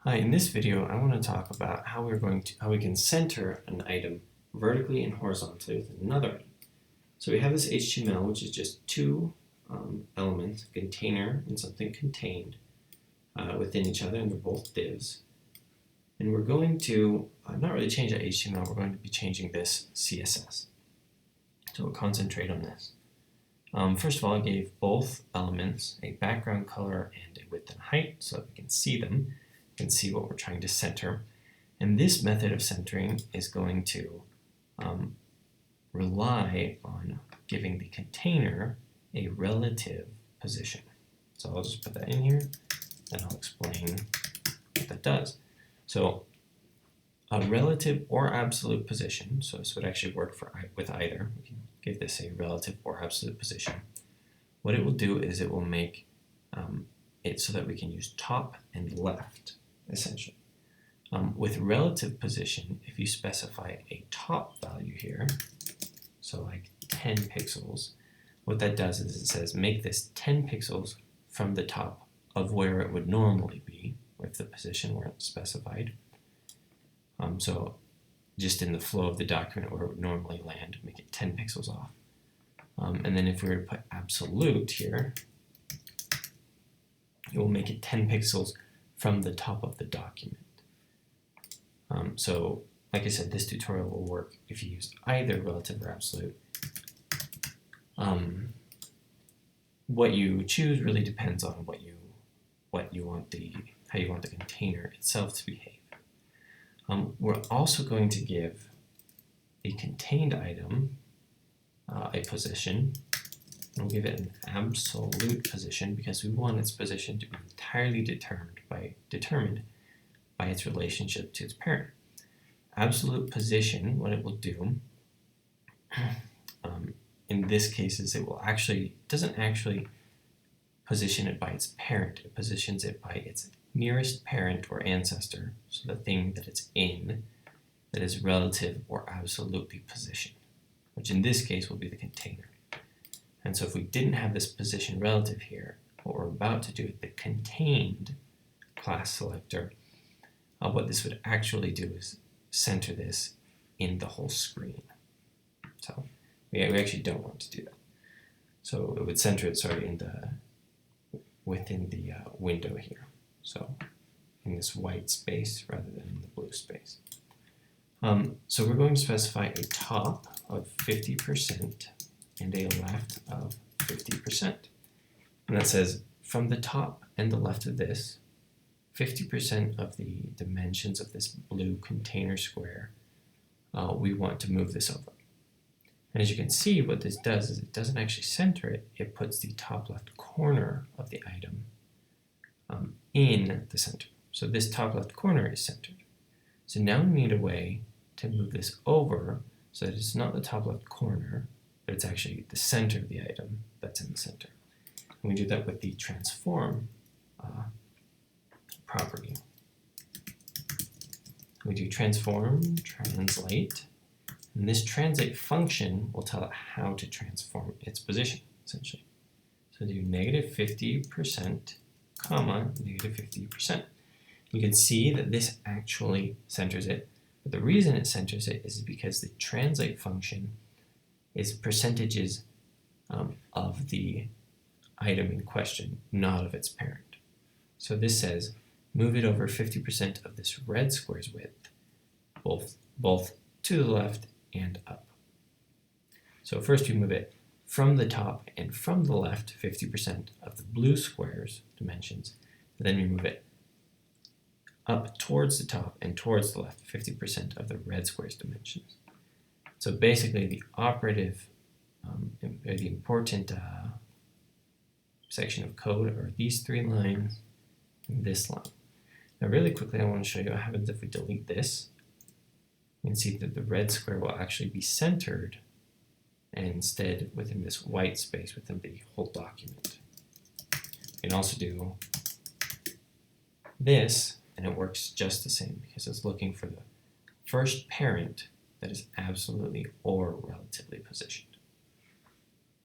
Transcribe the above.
Hi, in this video I want to talk about how we can center an item vertically and horizontally with another item. So we have this HTML, which is just two elements, a container and something contained within each other, and they're both divs. And we're going to not really change that HTML, we're going to be changing this CSS. So we'll concentrate on this. First of all, I gave both elements a background color and a width and height so that we can see them. Can see what we're trying to center. And this method of centering is going to rely on giving the container a relative position. So I'll just put that in here and I'll explain what that does. So a relative or absolute position, so this would actually work with either. We can give this a relative or absolute position. What it will do is it will make it so that we can use top and left, essentially. With relative position, if you specify a top value here, so like 10 pixels, what that does is it says make this 10 pixels from the top of where it would normally be if the position weren't specified. So just in the flow of the document where it would normally land, make it 10 pixels off. And then if we were to put absolute here, it will make it 10 pixels from the top of the document. So, like I said, this tutorial will work if you use either relative or absolute. What you choose really depends on how you want the container itself to behave. We're also going to give a contained item a position. We'll give it an absolute position because we want its position to be entirely determined by its relationship to its parent. Absolute position, what it will do, in this case, is doesn't actually position it by its parent. It positions it by its nearest parent or ancestor, so the thing that it's in that is relative or absolutely positioned, which in this case will be the container. And so if we didn't have this position relative here, what we're about to do with the contained class selector, what this would actually do is center this in the whole screen. So we actually don't want to do that. So it would center it, within the window here. So in this white space rather than in the blue space. So we're going to specify a top of 50% and a left of 50%. And that says from the top and the left of this, 50% of the dimensions of this blue container square, we want to move this over. And as you can see, what this does is it doesn't actually center it, it puts the top left corner of the item in the center. So this top left corner is centered. So now we need a way to move this over so that it's not the top left corner, but it's actually the center of the item that's in the center. And we do that with the transform property. We do transform, translate, and this translate function will tell it how to transform its position, essentially. So do -50%, comma, -50%. You can see that this actually centers it, but the reason it centers it is because the translate function is percentages of the item in question, not of its parent. So this says move it over 50% of this red square's width, both to the left and up. So first we move it from the top and from the left 50% of the blue square's dimensions, and then we move it up towards the top and towards the left 50% of the red square's dimensions. So basically the operative, the important section of code are these three lines and this line. Now really quickly I want to show you what happens if we delete this. You can see that the red square will actually be centered and instead within this white space within the whole document. You can also do this and it works just the same because it's looking for the first parent that is absolutely or relatively positioned.